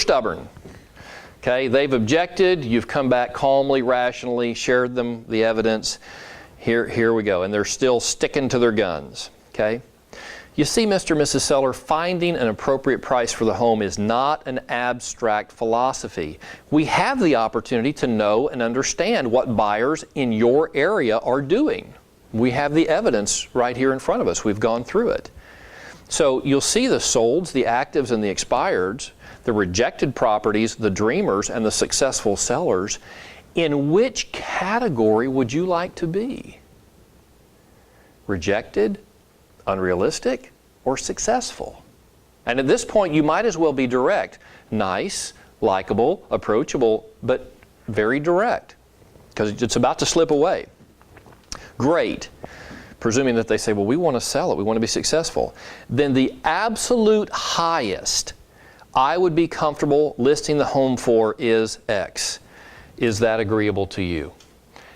stubborn. Okay, they've objected, you've come back calmly, rationally, shared them the evidence. Here we go, and they're still sticking to their guns. Okay? You see, Mr. and Mrs. Seller, finding an appropriate price for the home is not an abstract philosophy. We have the opportunity to know and understand what buyers in your area are doing. We have the evidence right here in front of us. We've gone through it. So you'll see the solds, the actives, and the expireds, the rejected properties, the dreamers, and the successful sellers. In which category would you like to be? Rejected, unrealistic, or successful? And at this point, you might as well be direct. Nice, likable, approachable, but very direct, because it's about to slip away. Great. Presuming that they say, well, we want to sell it, we want to be successful. Then the absolute highest I would be comfortable listing the home for is X. Is that agreeable to you?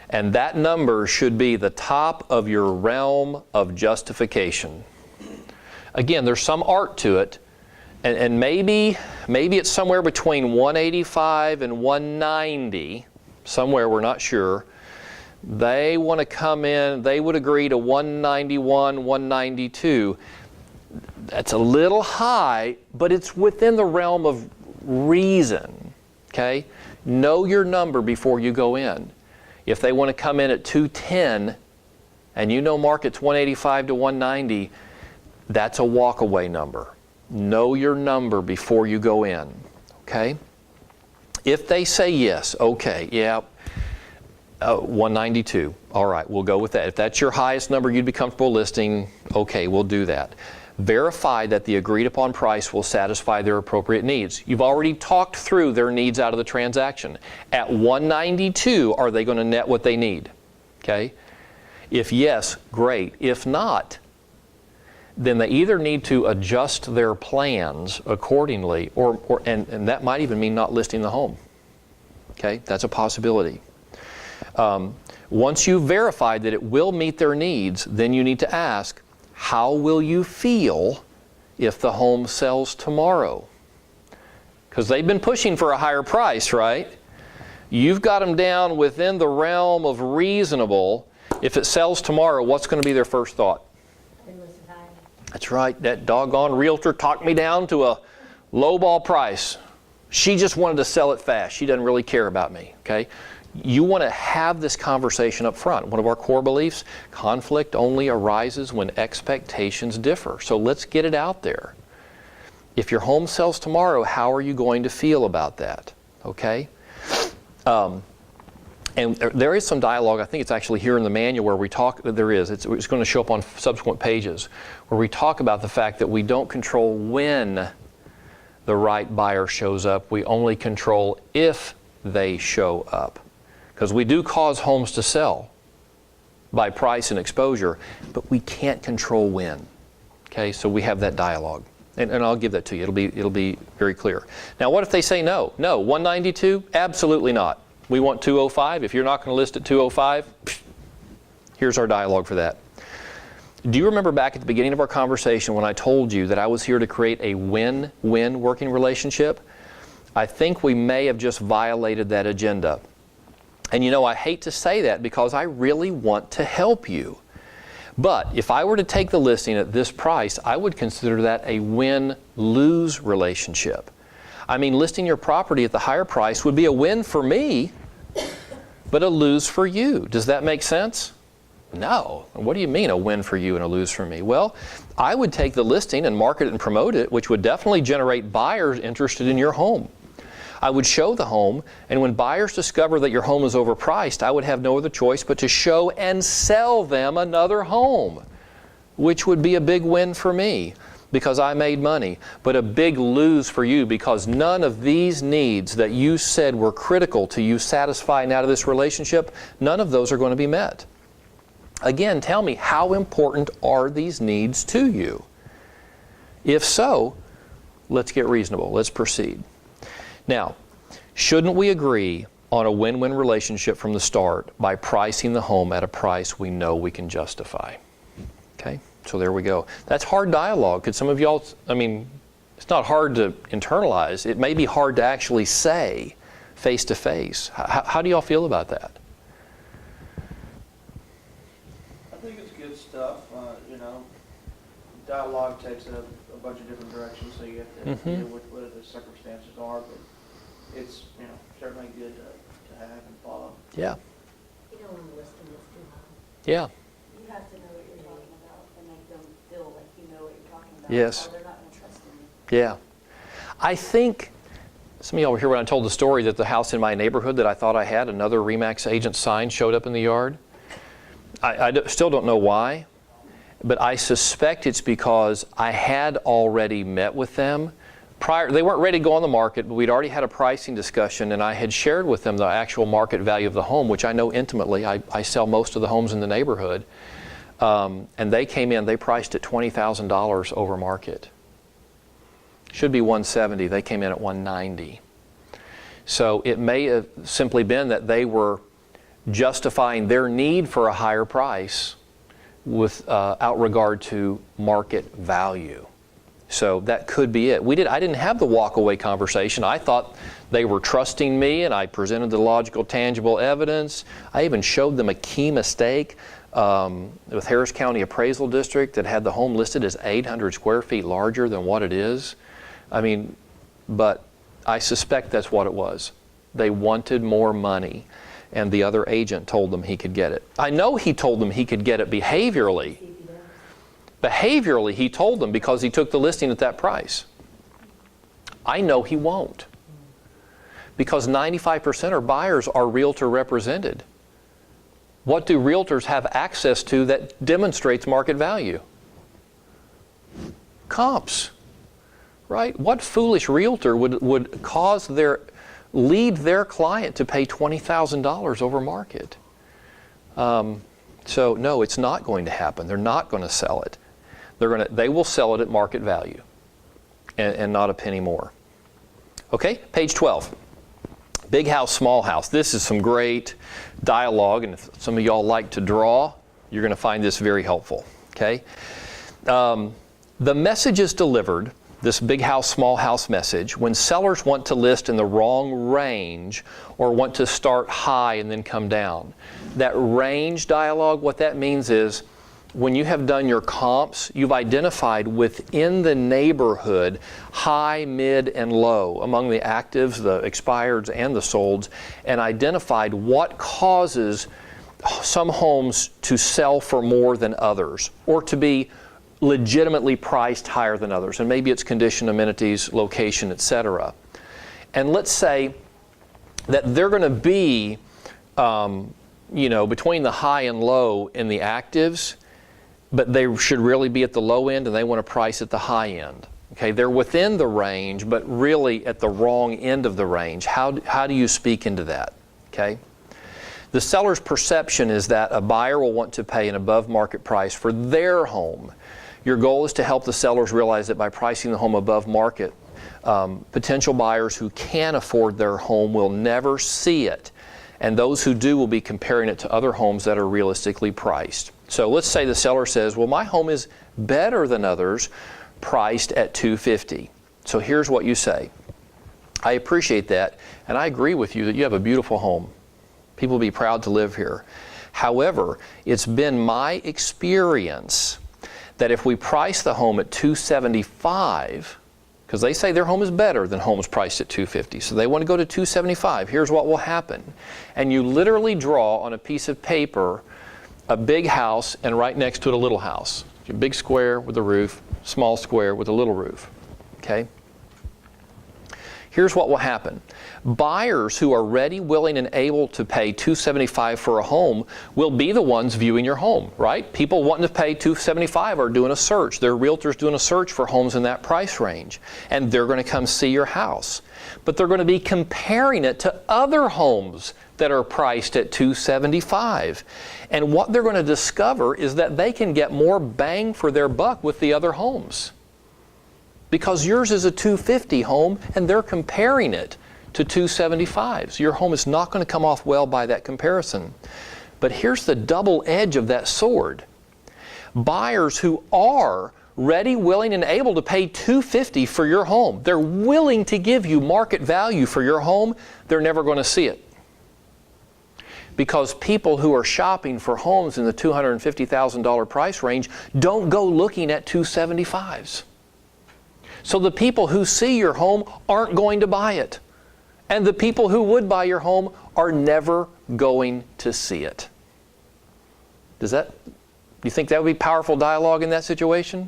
And that number should be the top of your realm of justification. Again, there's some art to it, and maybe it's somewhere between 185 and 190, somewhere, we're not sure. They want to come in, they would agree to 191, 192. That's a little high, but it's within the realm of reason, okay? Know your number before you go in. If they want to come in at 210, and you know market's 185 to 190, that's a walk-away number. Know your number before you go in, okay? If they say yes, okay, yeah, 192, all right, we'll go with that. If that's your highest number you'd be comfortable listing, okay, we'll do that. Verify that the agreed upon price will satisfy their appropriate needs. You've already talked through their needs out of the transaction. At 192, are they going to net what they need? Okay? If yes, great. If not, then they either need to adjust their plans accordingly, and that might even mean not listing the home. Okay? That's a possibility. Once you've verified that it will meet their needs, then you need to ask, how will you feel if the home sells tomorrow? Because they've been pushing for a higher price, right? You've got them down within the realm of reasonable. If it sells tomorrow, what's going to be their first thought? That's right, that doggone realtor talked me down to a lowball price. She just wanted to sell it fast. She doesn't really care about me, okay? You want to have this conversation up front. One of our core beliefs, conflict only arises when expectations differ. So let's get it out there. If your home sells tomorrow, how are you going to feel about that? Okay? And there is some dialogue, I think it's actually here in the manual where we talk, it's going to show up on subsequent pages, where we talk about the fact that we don't control when the right buyer shows up. We only control if they show up. Because we do cause homes to sell by price and exposure, but we can't control when. Okay, so we have that dialogue. And I'll give that to you. It'll be very clear. Now, what if they say no? No, 192? Absolutely not. We want 205. If you're not going to list at 205, here's our dialogue for that. Do you remember back at the beginning of our conversation when I told you that I was here to create a win-win working relationship? I think we may have just violated that agenda. And you know, I hate to say that because I really want to help you. But if I were to take the listing at this price, I would consider that a win-lose relationship. I mean, listing your property at the higher price would be a win for me, but a lose for you. Does that make sense? No. What do you mean a win for you and a lose for me? Well, I would take the listing and market it and promote it, which would definitely generate buyers interested in your home. I would show the home, and when buyers discover that your home is overpriced, I would have no other choice but to show and sell them another home, which would be a big win for me because I made money, but a big lose for you because none of these needs that you said were critical to you satisfying out of this relationship, none of those are going to be met. Again, tell me, how important are these needs to you? If so, let's get reasonable. Let's proceed. Now, shouldn't we agree on a win-win relationship from the start by pricing the home at a price we know we can justify? Okay, so there we go. That's hard dialogue. Could some of y'all, It's not hard to internalize. It may be hard to actually say face to face. How do y'all feel about that? I think it's good stuff. Dialogue takes a bunch of different directions, so you have to deal with what the circumstances are, but it's, certainly good to have and follow. Yeah. You don't want to listen to this too long. Yeah. You have to know what you're talking about and make them feel like you know what you're talking about. Yes. Or they're not going to trust in you. Yeah. I think some of y'all were here when I told the story that the house in my neighborhood that I thought I had, another RE/MAX agent sign showed up in the yard. I still don't know why, but I suspect it's because I had already met with them. They weren't ready to go on the market, but we'd already had a pricing discussion, and I had shared with them the actual market value of the home, which I know intimately. I sell most of the homes in the neighborhood. And they came in, they priced at $20,000 over market. Should be $170,000, they came in at $190,000. So it may have simply been that they were justifying their need for a higher price without regard to market value. So that could be it. I didn't have the walk-away conversation. I thought they were trusting me, and I presented the logical, tangible evidence. I even showed them a key mistake with Harris County Appraisal District that had the home listed as 800 square feet larger than what it is. But I suspect that's what it was. They wanted more money, and the other agent told them he could get it. I know he told them he could get it behaviorally. Behaviorally, he told them because he took the listing at that price. I know he won't, because 95% of buyers are realtor represented. What do realtors have access to that demonstrates market value? Comps, right? What foolish realtor would lead their client to pay $20,000 over market? So no, it's not going to happen. They're not going to sell it. They will sell it at market value and not a penny more. Okay, page 12. Big house, small house. This is some great dialogue, and if some of y'all like to draw, you're going to find this very helpful. Okay, the message is delivered, this big house, small house message, when sellers want to list in the wrong range or want to start high and then come down. That range dialogue, what that means is when you have done your comps, you've identified within the neighborhood high, mid, and low among the actives, the expireds, and the solds, and identified what causes some homes to sell for more than others or to be legitimately priced higher than others. And maybe it's condition, amenities, location, etc. And let's say that they're going to be between the high and low in the actives, but they should really be at the low end and they want to price at the high end. Okay, they're within the range, but really at the wrong end of the range. How do you speak into that? Okay, the seller's perception is that a buyer will want to pay an above market price for their home. Your goal is to help the sellers realize that by pricing the home above market, potential buyers who can afford their home will never see it, and those who do will be comparing it to other homes that are realistically priced. So let's say the seller says, well, my home is better than others, priced at $250,000. So here's what you say. I appreciate that, and I agree with you that you have a beautiful home. People will be proud to live here. However, it's been my experience that if we price the home at $275,000, because they say their home is better than homes priced at $250,000, so they want to go to $275,000, here's what will happen. And you literally draw on a piece of paper a big house and right next to it a little house. A big square with a roof, small square with a little roof. Okay? Here's what will happen. Buyers who are ready, willing, and able to pay $275,000 for a home will be the ones viewing your home, right? People wanting to pay $275,000 are doing a search. Their realtors doing a search for homes in that price range, and they're going to come see your house. But they're going to be comparing it to other homes that are priced at $275,000. And what they're going to discover is that they can get more bang for their buck with the other homes. Because yours is a $250,000 home and they're comparing it to $275,000. So your home is not going to come off well by that comparison. But here's the double edge of that sword. Buyers who are ready, willing, and able to pay $250 for your home. They're willing to give you market value for your home. They're never going to see it. Because people who are shopping for homes in the $250,000 price range don't go looking at 275s. So the people who see your home aren't going to buy it. And the people who would buy your home are never going to see it. Do you think that would be powerful dialogue in that situation?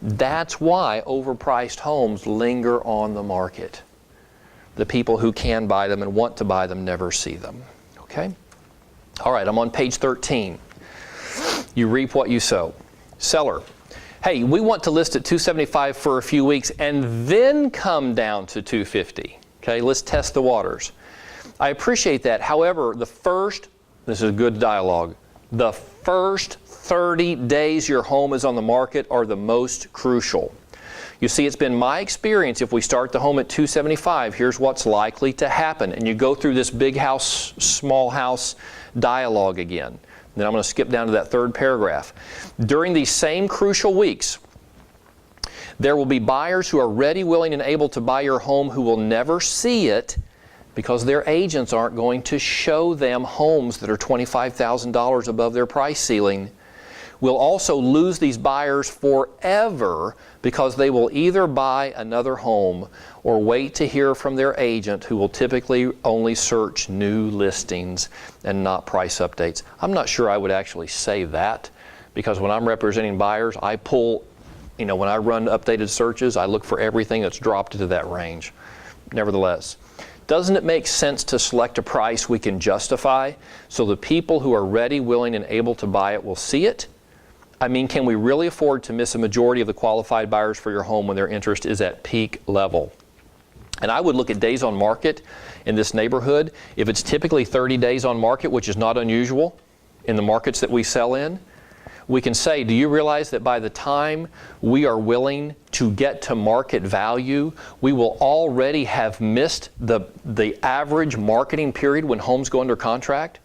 That's why overpriced homes linger on the market. The people who can buy them and want to buy them never see them. Okay? All right, I'm on page 13. You reap what you sow. Seller. Hey, we want to list at $275 for a few weeks and then come down to $250. Okay, let's test the waters. I appreciate that. However, this is good dialogue, the first 30 days your home is on the market are the most crucial. You see, it's been my experience, if we start the home at $275, here's what's likely to happen. And you go through this big house, small house dialogue again. Then I'm going to skip down to that third paragraph. During these same crucial weeks, there will be buyers who are ready, willing, and able to buy your home who will never see it because their agents aren't going to show them homes that are $25,000 above their price ceiling. We'll also lose these buyers forever because they will either buy another home or wait to hear from their agent, who will typically only search new listings and not price updates. I'm not sure I would actually say that, because when I'm representing buyers, I pull, when I run updated searches, I look for everything that's dropped into that range. Nevertheless, doesn't it make sense to select a price we can justify so the people who are ready, willing, and able to buy it will see it? I mean, can we really afford to miss a majority of the qualified buyers for your home when their interest is at peak level? And I would look at days on market in this neighborhood. If it's typically 30 days on market, which is not unusual in the markets that we sell in, we can say, do you realize that by the time we are willing to get to market value, we will already have missed the average marketing period when homes go under contract?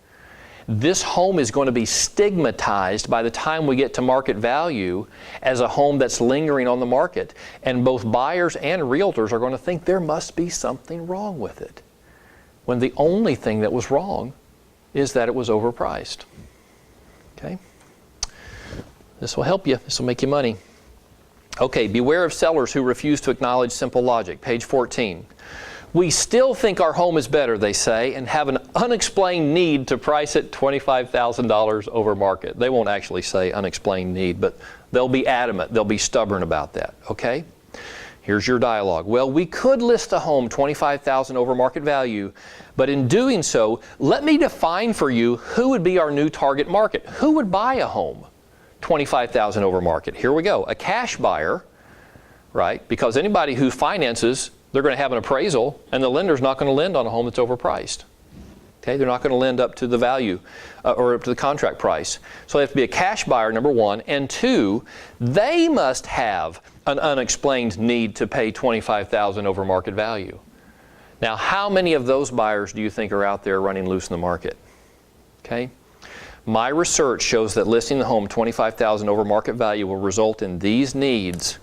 This home is going to be stigmatized by the time we get to market value as a home that's lingering on the market. And both buyers and realtors are going to think there must be something wrong with it, when the only thing that was wrong is that it was overpriced. Okay? This will help you. This will make you money. Okay, beware of sellers who refuse to acknowledge simple logic. Page 14. We still think our home is better, they say, and have an unexplained need to price it $25,000 over market. They won't actually say unexplained need, but they'll be adamant. They'll be stubborn about that. Okay? Here's your dialogue. Well, we could list a home $25,000 over market value, but in doing so, let me define for you who would be our new target market. Who would buy a home $25,000 over market? Here we go. A cash buyer, right? Because anybody who finances, they're going to have an appraisal, and the lender's not going to lend on a home that's overpriced. Okay? They're not going to lend up to the value or up to the contract price. So they have to be a cash buyer, number one. And two, they must have an unexplained need to pay $25,000 over market value. Now, how many of those buyers do you think are out there running loose in the market? Okay? My research shows that listing the home $25,000 over market value will result in these needs.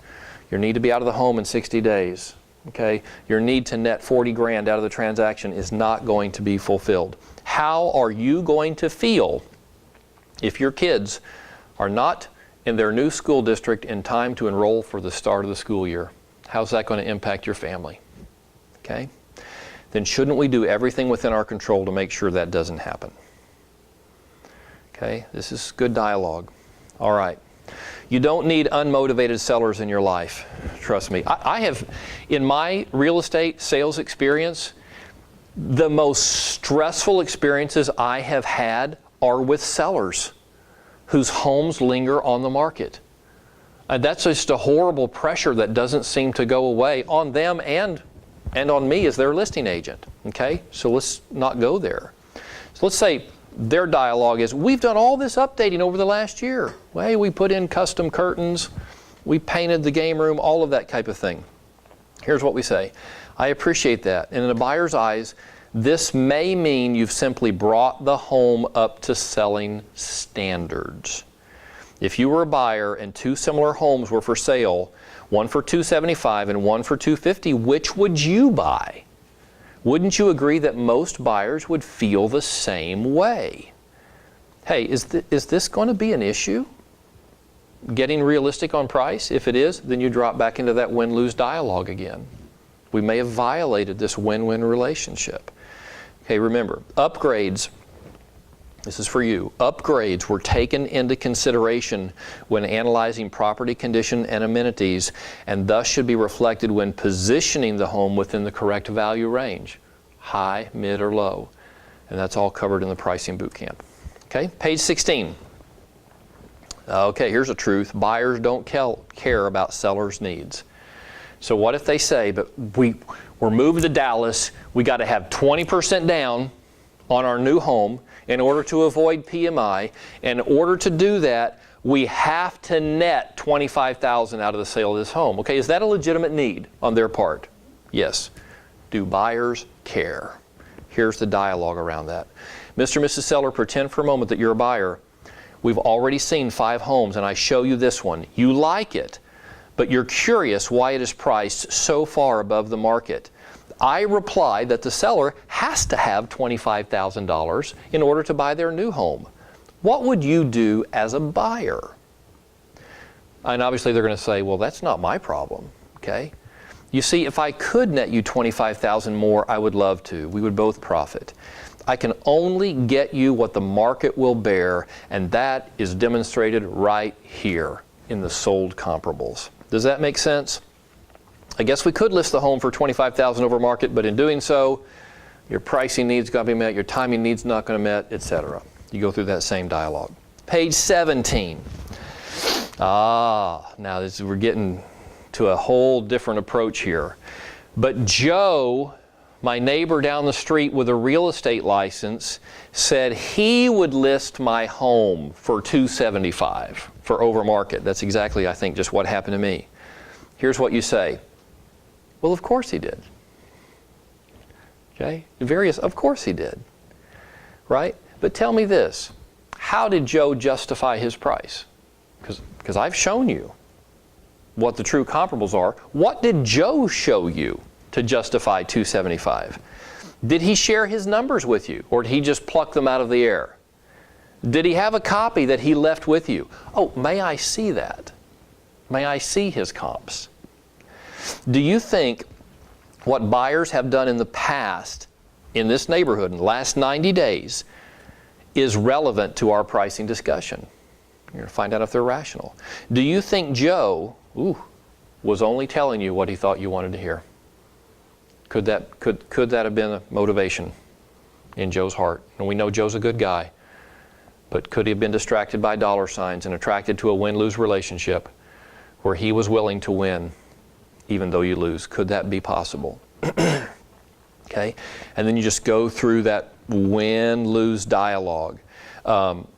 Your need to be out of the home in 60 days. Okay? Your need to net 40 grand out of the transaction is not going to be fulfilled. How are you going to feel if your kids are not in their new school district in time to enroll for the start of the school year? How's that going to impact your family? Okay? Then shouldn't we do everything within our control to make sure that doesn't happen? Okay? This is good dialogue. All right. You don't need unmotivated sellers in your life. Trust me. I have, in my real estate sales experience, the most stressful experiences I have had are with sellers whose homes linger on the market. And that's just a horrible pressure that doesn't seem to go away on them and on me as their listing agent. Okay? So let's not go there. So let's say their dialogue is, we've done all this updating over the last year. Well, hey, we put in custom curtains, we painted the game room, all of that type of thing. Here's what we say. I appreciate that. And in a buyer's eyes, this may mean you've simply brought the home up to selling standards. If you were a buyer and two similar homes were for sale, one for $275 and one for $250, which would you buy? Wouldn't you agree that most buyers would feel the same way? Hey, is this going to be an issue? Getting realistic on price? If it is, then you drop back into that win-lose dialogue again. We may have violated this win-win relationship. Okay, remember, upgrades, this is for you, upgrades were taken into consideration when analyzing property condition and amenities, and thus should be reflected when positioning the home within the correct value range, high, mid, or low. And that's all covered in the pricing boot camp. Okay, page 16. Okay, here's a truth. Buyers don't care about sellers' needs. So what if they say, but we're moving to Dallas, we got to have 20% down on our new home in order to avoid PMI. In order to do that, we have to net $25,000 out of the sale of this home. Okay, is that a legitimate need on their part? Yes. Do buyers care? Here's the dialogue around that. Mr. and Mrs. Seller, pretend for a moment that you're a buyer. We've already seen 5 homes, and I show you this one. You like it, but you're curious why it is priced so far above the market. I reply that the seller has to have $25,000 in order to buy their new home. What would you do as a buyer? And obviously they're going to say, well, that's not my problem, okay? You see, if I could net you $25,000 more, I would love to. We would both profit. I can only get you what the market will bear, and that is demonstrated right here in the sold comparables. Does that make sense? I guess we could list the home for $25,000 over market, but in doing so, your pricing needs got to be met, your timing needs not going to be met, etc. You go through that same dialogue. Page 17. Now we're getting to a whole different approach here. But Joe, my neighbor down the street with a real estate license, said he would list my home for $275 for over market. That's exactly, I think, just what happened to me. Here's what you say. Well, of course he did. Okay? Of course he did. Right? But tell me this. How did Joe justify his price? Because I've shown you what the true comparables are. What did Joe show you to justify $275? Did he share his numbers with you, or did he just pluck them out of the air? Did he have a copy that he left with you? Oh, may I see that? May I see his comps? Do you think what buyers have done in the past in this neighborhood in the last 90 days is relevant to our pricing discussion? You're going to find out if they're rational. Do you think Joe was only telling you what he thought you wanted to hear? Could that have been a motivation in Joe's heart? And we know Joe's a good guy, but could he have been distracted by dollar signs and attracted to a win-lose relationship where he was willing to win even though you lose? Could that be possible? Okay? And then you just go through that win-lose dialogue.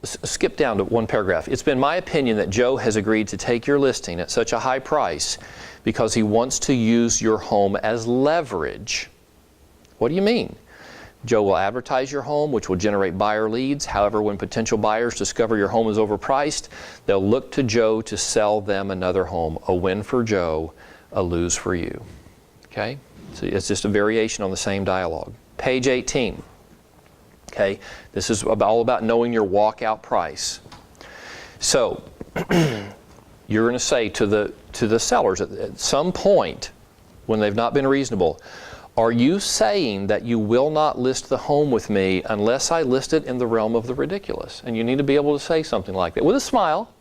Skip down to one paragraph. It's been my opinion that Joe has agreed to take your listing at such a high price because he wants to use your home as leverage. What do you mean? Joe will advertise your home, which will generate buyer leads. However, when potential buyers discover your home is overpriced, they'll look to Joe to sell them another home. A win for Joe, a lose for you. Okay? So it's just a variation on the same dialogue. Page 18. Okay? This is all about knowing your walkout price. So, you're going to say to the sellers at some point when they've not been reasonable, are you saying that you will not list the home with me unless I list it in the realm of the ridiculous? And you need to be able to say something like that with a smile.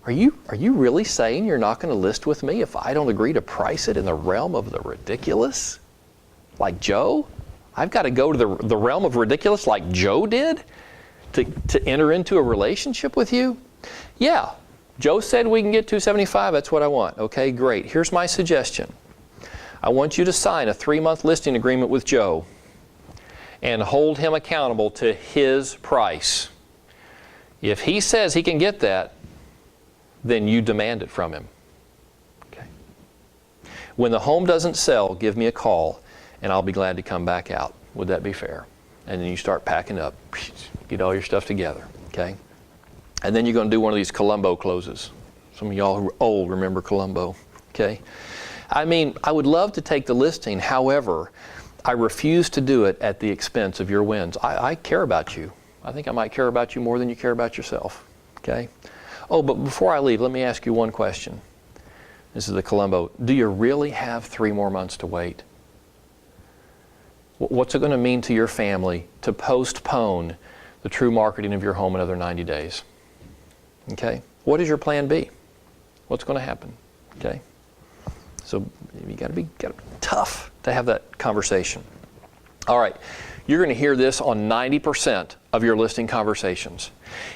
Are you really saying you're not going to list with me if I don't agree to price it in the realm of the ridiculous? Like Joe? I've got to go to the realm of ridiculous like Joe did to enter into a relationship with you? Yeah. Joe said we can get $275. That's what I want. Okay, great. Here's my suggestion. I want you to sign a 3-month listing agreement with Joe and hold him accountable to his price. If he says he can get that, then you demand it from him. Okay. When the home doesn't sell, give me a call and I'll be glad to come back out. Would that be fair? And then you start packing up. Get all your stuff together. Okay. And then you're going to do one of these Columbo closes. Some of y'all who are old remember Columbo, okay? I mean, I would love to take the listing. However, I refuse to do it at the expense of your wins. I care about you. I think I might care about you more than you care about yourself, okay? Oh, but before I leave, let me ask you one question. This is the Columbo. Do you really have 3 more months to wait? What's it going to mean to your family to postpone the true marketing of your home another 90 days? Okay? What is your plan B? What's going to happen? Okay? So you got to be tough to have that conversation. All right. You're going to hear this on 90% of your listing conversations.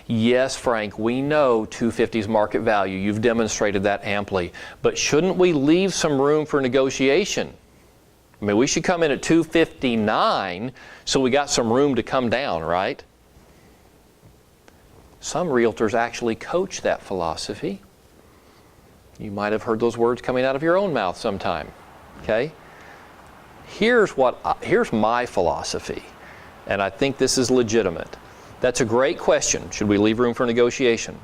Yes, Frank, we know 250's market value. You've demonstrated that amply. But shouldn't we leave some room for negotiation? I mean, we should come in at 259 so we got some room to come down, right? Some realtors actually coach that philosophy. You might have heard those words coming out of your own mouth sometime, okay? Here's my philosophy, and I think this is legitimate. That's a great question. Should we leave room for negotiation?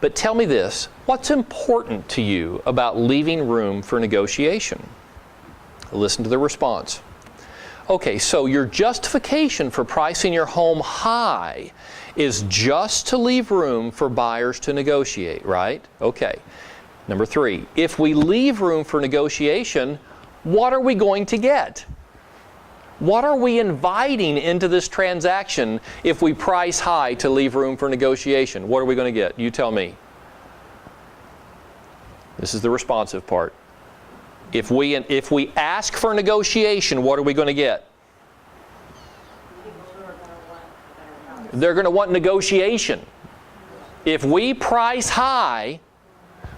But tell me this, what's important to you about leaving room for negotiation? Listen to the response. Okay, so your justification for pricing your home high is just to leave room for buyers to negotiate, right? Okay. Number 3, if we leave room for negotiation, what are we going to get? What are we inviting into this transaction if we price high to leave room for negotiation? What are we going to get? You tell me. This is the responsive part. If we ask for negotiation, what are we going to get? They're going to want negotiation. If we price high,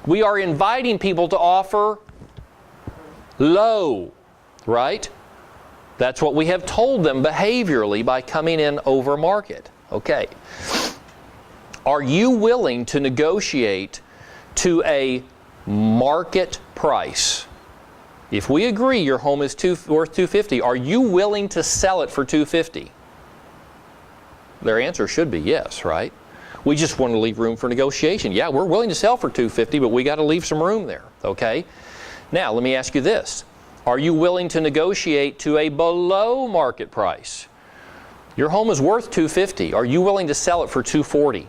we are inviting people to offer low, right? That's what we have told them behaviorally by coming in over market. Okay. Are you willing to negotiate to a market price? If we agree your home is worth $250, are you willing to sell it for $250? Their answer should be yes, right? We just want to leave room for negotiation. Yeah, we're willing to sell for $250, but we got to leave some room there, okay? Now, let me ask you this. Are you willing to negotiate to a below market price? Your home is worth $250. Are you willing to sell it for $240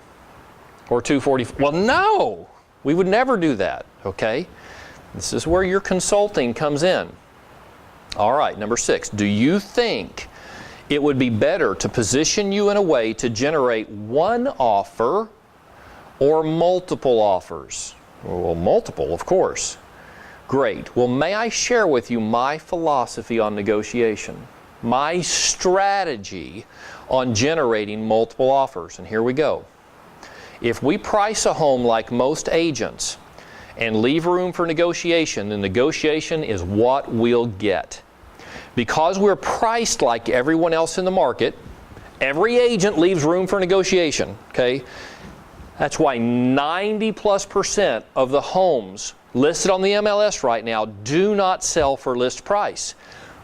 or $240? Well, no, we would never do that, okay? This is where your consulting comes in. All right, number 6, do you think it would be better to position you in a way to generate one offer or multiple offers? Well, multiple, of course. Great. Well, may I share with you my philosophy on negotiation, my strategy on generating multiple offers? And here we go. If we price a home like most agents and leave room for negotiation, the negotiation is what we'll get. Because we're priced like everyone else in the market, every agent leaves room for negotiation, okay? That's why 90+% of the homes listed on the MLS right now do not sell for list price.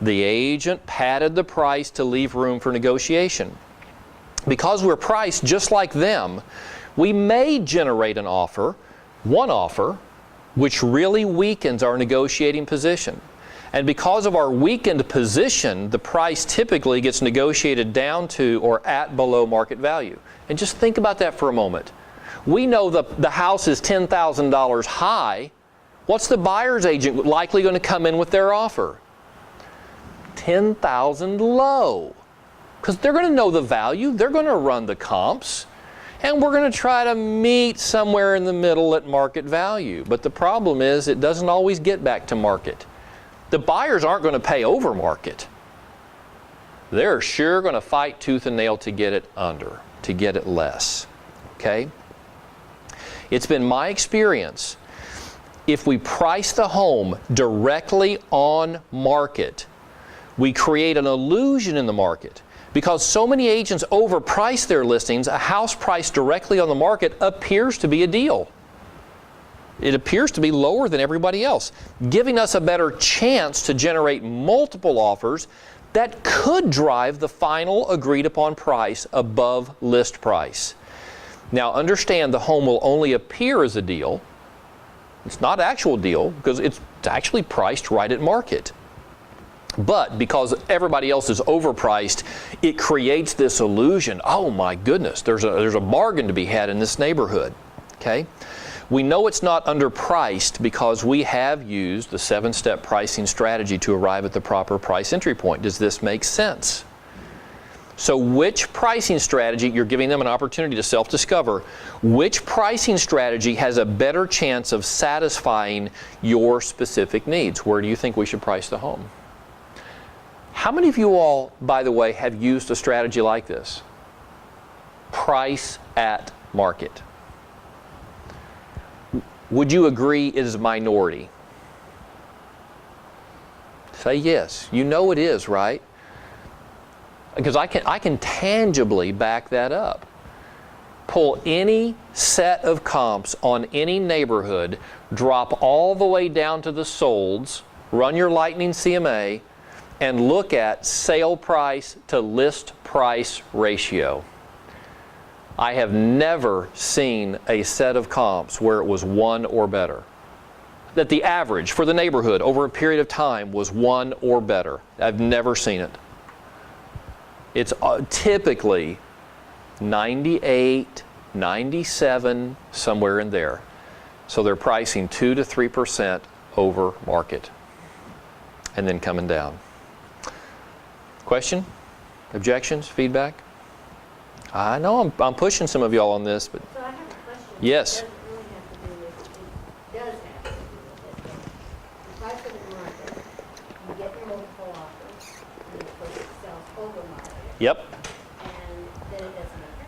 The agent padded the price to leave room for negotiation. Because we're priced just like them, we may generate an offer, one offer, which really weakens our negotiating position. And because of our weakened position, the price typically gets negotiated down to or at below market value. And just think about that for a moment. We know the house is $10,000 high. What's the buyer's agent likely going to come in with their offer? $10,000 low. Because they're going to know the value, they're going to run the comps, and we're going to try to meet somewhere in the middle at market value. But the problem is it doesn't always get back to market. The buyers aren't going to pay over market. They're sure going to fight tooth and nail to get it under, to get it less. Okay? It's been my experience, if we price the home directly on market, we create an illusion in the market. Because so many agents overprice their listings, a house priced directly on the market appears to be a deal. It appears to be lower than everybody else, giving us a better chance to generate multiple offers that could drive the final agreed upon price above list price. Now understand the home will only appear as a deal. It's not actual deal because it's actually priced right at market. But because everybody else is overpriced, it creates this illusion, oh my goodness, there's a bargain to be had in this neighborhood. Okay? We know it's not underpriced because we have used the 7-step pricing strategy to arrive at the proper price entry point. Does this make sense? So which pricing strategy, you're giving them an opportunity to self-discover, which pricing strategy has a better chance of satisfying your specific needs? Where do you think we should price the home? How many of you all, by the way, have used a strategy like this? Price at market. Would you agree it is a minority? Say yes. You know it is, right? Because I can tangibly back that up. Pull any set of comps on any neighborhood, drop all the way down to the solds, run your Lightning CMA, and look at sale price to list price ratio. I have never seen a set of comps where it was 1 or better. That the average for the neighborhood over a period of time was 1 or better. I've never seen it. It's typically 98, 97, somewhere in there. So they're pricing 2 to 3% over market and then coming down. Question? Objections? Feedback? I know I'm pushing some of y'all on this, but So I have a question. yes. It doesn't really have to do with, it does have to do with it. The price of the market, you get your multiple offers, and of course it sells over market, Yep. and then it doesn't okay.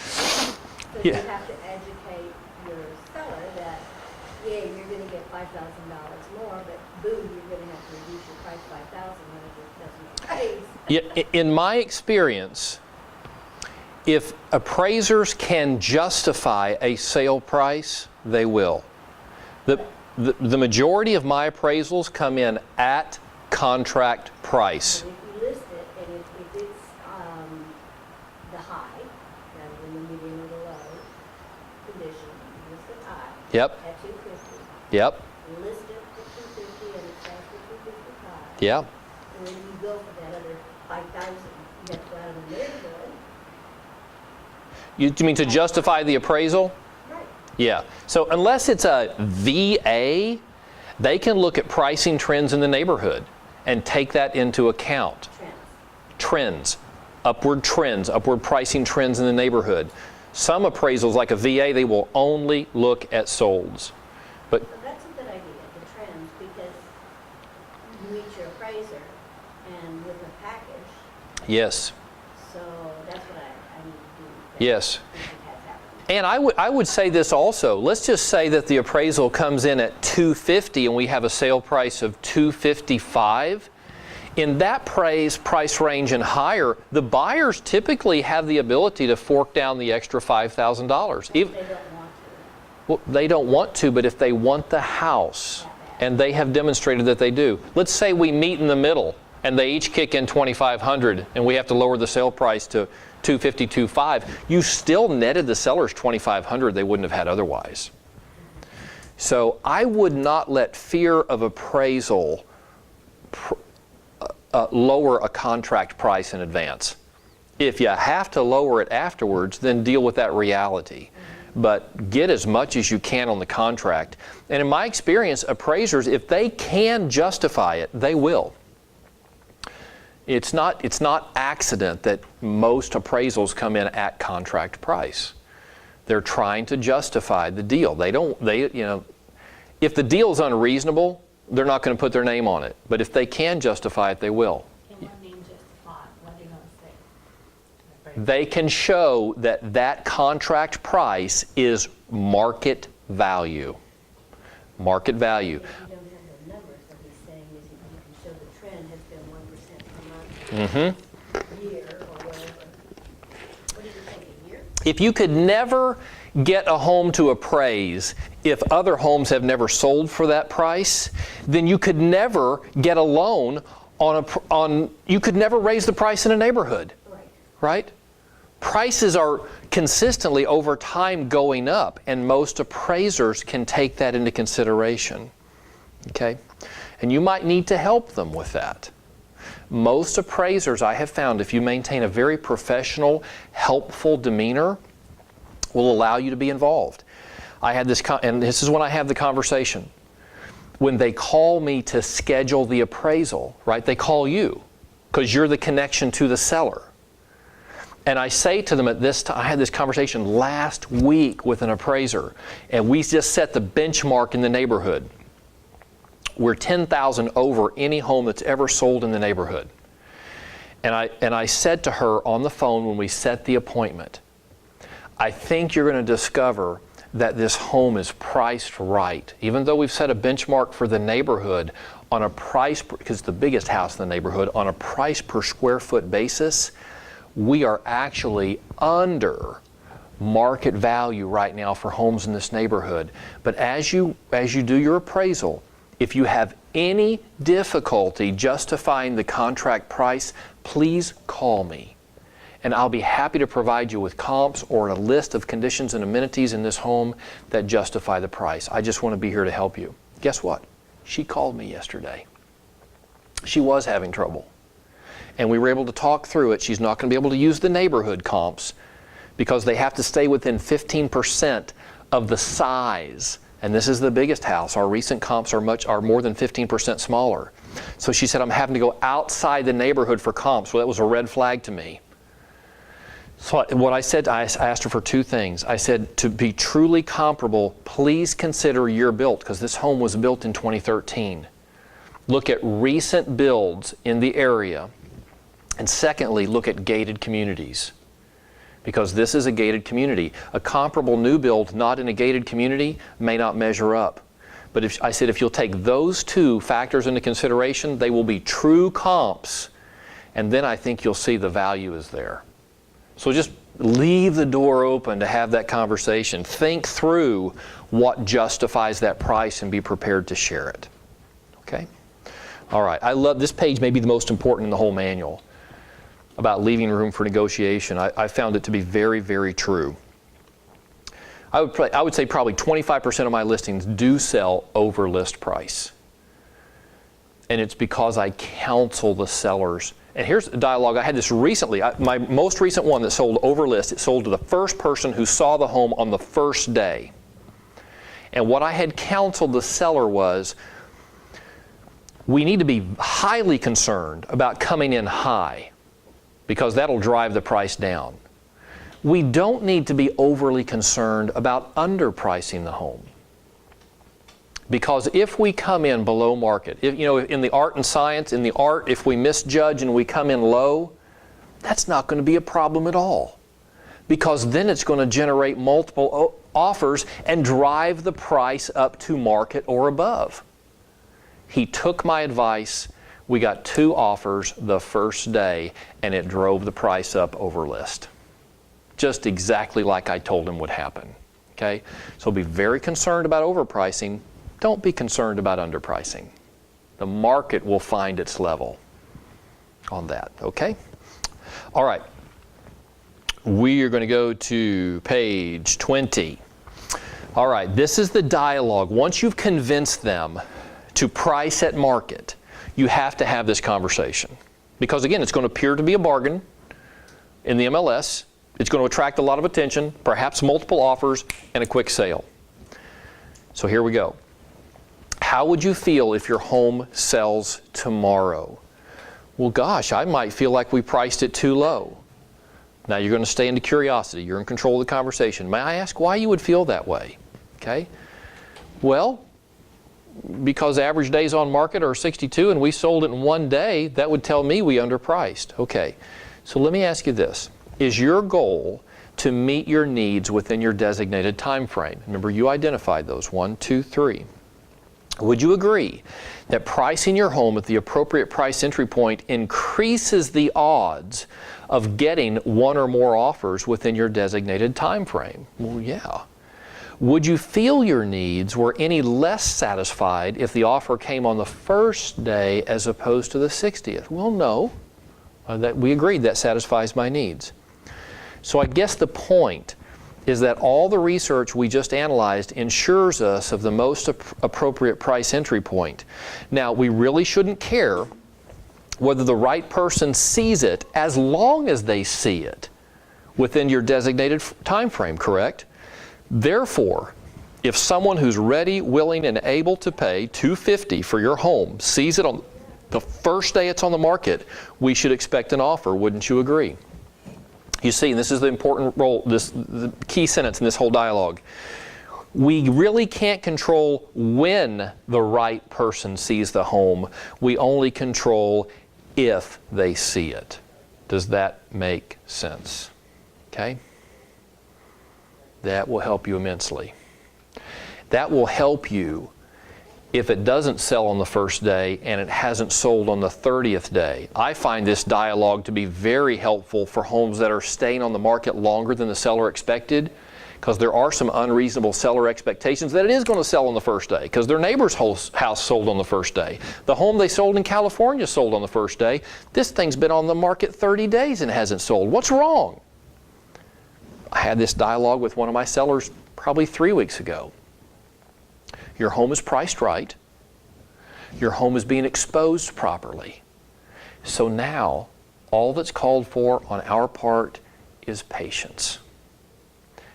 So Yeah. you have to educate your seller that, yeah, you're gonna get $5,000 more, but boom, you're gonna have to reduce your price $5,000 when it doesn't raise. Yeah, in my experience, if appraisers can justify a sale price, they will. The majority of my appraisals come in at contract price. And if you list it, and if it's the high, rather than the medium or the low condition, you list it high. Yep. At 250. Yep. You list it for 250 and it sells for 255. Yep. And then you go for that other 5,000, you have to go out in the neighborhood. You mean to justify the appraisal? Right. Yeah. So unless it's a VA, they can look at pricing trends in the neighborhood and take that into account. Trends, upward pricing trends in the neighborhood. Some appraisals, like a VA, they will only look at solds. But So that's a good idea, the trends, because you meet your appraiser and with a package, yes, so that's what I need to do. yes. If it has happened. And I would say this also. Let's just say that the appraisal comes in at $250 and we have a sale price of $255. In that price range and higher, the buyers typically have the ability to fork down the extra $5,000. They don't want to. Well, they don't want to, but if they want the house, and they have demonstrated that they do. Let's say we meet in the middle and they each kick in $2,500 and we have to lower the sale price to $250, $2,500. You still netted the sellers $2,500 they wouldn't have had otherwise. So I would not let fear of appraisal lower a contract price in advance. If you have to lower it afterwards, then deal with that reality. But get as much as you can on the contract. And in my experience, appraisers, if they can justify it, they will. It's not accident that most appraisals come in at contract price. They're trying to justify the deal. If the deal is unreasonable, they're not going to put their name on it. But if they can justify it, they will. And what name justify? What are they going to say? They can show that contract price is market value. Market value. If you don't have the numbers, what he's saying is you can show the trend has been 1% per month, year, or whatever. What did you think, a year? If you could never get a home to appraise if other homes have never sold for that price, then you could never get a loan you could never raise the price in a neighborhood. Right. Right? Prices consistently over time going up, and most appraisers can take that into consideration. Okay? And you might need to help them with that. Most appraisers, I have found, if you maintain a very professional, helpful demeanor, will allow you to be involved. I had this, and this is when I have the conversation. When they call me to schedule the appraisal, right? They call you because you're the connection to the seller. And I say to them at this time, I had this conversation last week with an appraiser, and we just set the benchmark in the neighborhood. We're 10,000 over any home that's ever sold in the neighborhood. And I said to her on the phone when we set the appointment, I think you're going to discover that this home is priced right. Even though we've set a benchmark for the neighborhood on a price, because it's the biggest house in the neighborhood, on a price per square foot basis, we are actually under market value right now for homes in this neighborhood. But as you do your appraisal, if you have any difficulty justifying the contract price, please call me. And I'll be happy to provide you with comps or a list of conditions and amenities in this home that justify the price. I just want to be here to help you. Guess what? She called me yesterday. She was having trouble. And we were able to talk through it.'s not going to be able to use the neighborhood comps because they have to stay within 15% of the size. And this is the biggest house. Our recent comps are more than 15% smaller. So she said, I'm having to go outside the neighborhood for comps. Well, that was a red flag to me. So what I said, I asked her for two things. I said, to be truly comparable, please consider year built, because this home was built in 2013. Look at recent builds in the area. And secondly, look at gated communities, because this is a gated community. A comparable new build not in a gated community may not measure up. But I said, if you'll take those two factors into consideration, they will be true comps. And then I think you'll see the value is there. So just leave the door open to have that conversation. Think through what justifies that price and be prepared to share it. Okay? All right. I love this page, may be the most important in the whole manual about leaving room for negotiation. I found it to be very, very true. I would say probably 25% of my listings do sell over list price. And it's because I counsel the sellers. And here's a dialogue. I had this recently. My most recent one that sold over list, it sold to the first person who saw the home on the first day. And what I had counseled the seller was, we need to be highly concerned about coming in high, because that'll drive the price down. We don't need to be overly concerned about underpricing the home. Because if we come in below market, in the art and science, if we misjudge and we come in low, that's not going to be a problem at all. Because then it's going to generate multiple offers and drive the price up to market or above. He took my advice. We got 2 offers the first day, and it drove the price up over list. Just exactly like I told him would happen. Okay? So be very concerned about overpricing. Don't be concerned about underpricing. The market will find its level on that. Okay? All right. We are going to go to page 20. All right. This is the dialogue. Once you've convinced them to price at market, you have to have this conversation. Because again, it's going to appear to be a bargain in the MLS. It's going to attract a lot of attention, perhaps multiple offers, and a quick sale. So here we go. How would you feel if your home sells tomorrow? Well, gosh, I might feel like we priced it too low. Now you're going to stay into curiosity. You're in control of the conversation. May I ask why you would feel that way? Okay. Well, because average days on market are 62 and we sold it in 1 day, that would tell me we underpriced. Okay. So let me ask you this. Is your goal to meet your needs within your designated time frame? Remember, you identified those, 1, 2, 3. Would you agree that pricing your home at the appropriate price entry point increases the odds of getting 1 or more offers within your designated time frame? Well, yeah. Would you feel your needs were any less satisfied if the offer came on the first day as opposed to the 60th? Well, no. We agreed that satisfies my needs. So I guess the point is that all the research we just analyzed ensures us of the most appropriate price entry point. Now, we really shouldn't care whether the right person sees it as long as they see it within your designated time frame, correct? Therefore, if someone who's ready, willing, and able to pay $250 for your home sees it on the first day it's on the market, we should expect an offer, wouldn't you agree? You see, and this is the important role, the key sentence in this whole dialogue. We really can't control when the right person sees the home. We only control if they see it. Does that make sense? Okay? That will help you immensely. That will help you if it doesn't sell on the first day and it hasn't sold on the 30th day. I find this dialogue to be very helpful for homes that are staying on the market longer than the seller expected, because there are some unreasonable seller expectations that it is going to sell on the first day because their neighbor's house sold on the first day. The home they sold in California sold on the first day. This thing's been on the market 30 days and hasn't sold. What's wrong? I had this dialogue with one of my sellers probably 3 weeks ago. Your home is priced right. Your home is being exposed properly. So now, all that's called for on our part is patience.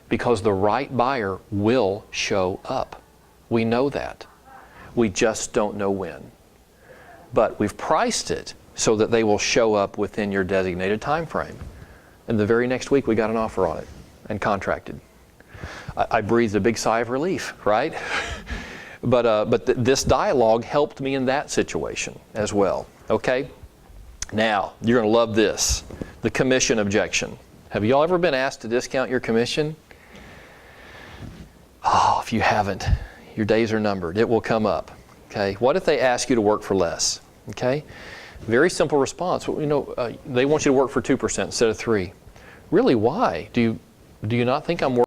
Because the right buyer will show up. We know that. We just don't know when. But we've priced it so that they will show up within your designated time frame. And the very next week we got an offer on it and contracted. I breathed a big sigh of relief, right? But this dialogue helped me in that situation as well. Okay? Now, you're going to love this. The commission objection. Have you all ever been asked to discount your commission? Oh, if you haven't, your days are numbered. It will come up. Okay? What if they ask you to work for less? Okay? Very simple response. Well, they want you to work for 2% instead of 3%. Really, why? Do you not think I'm working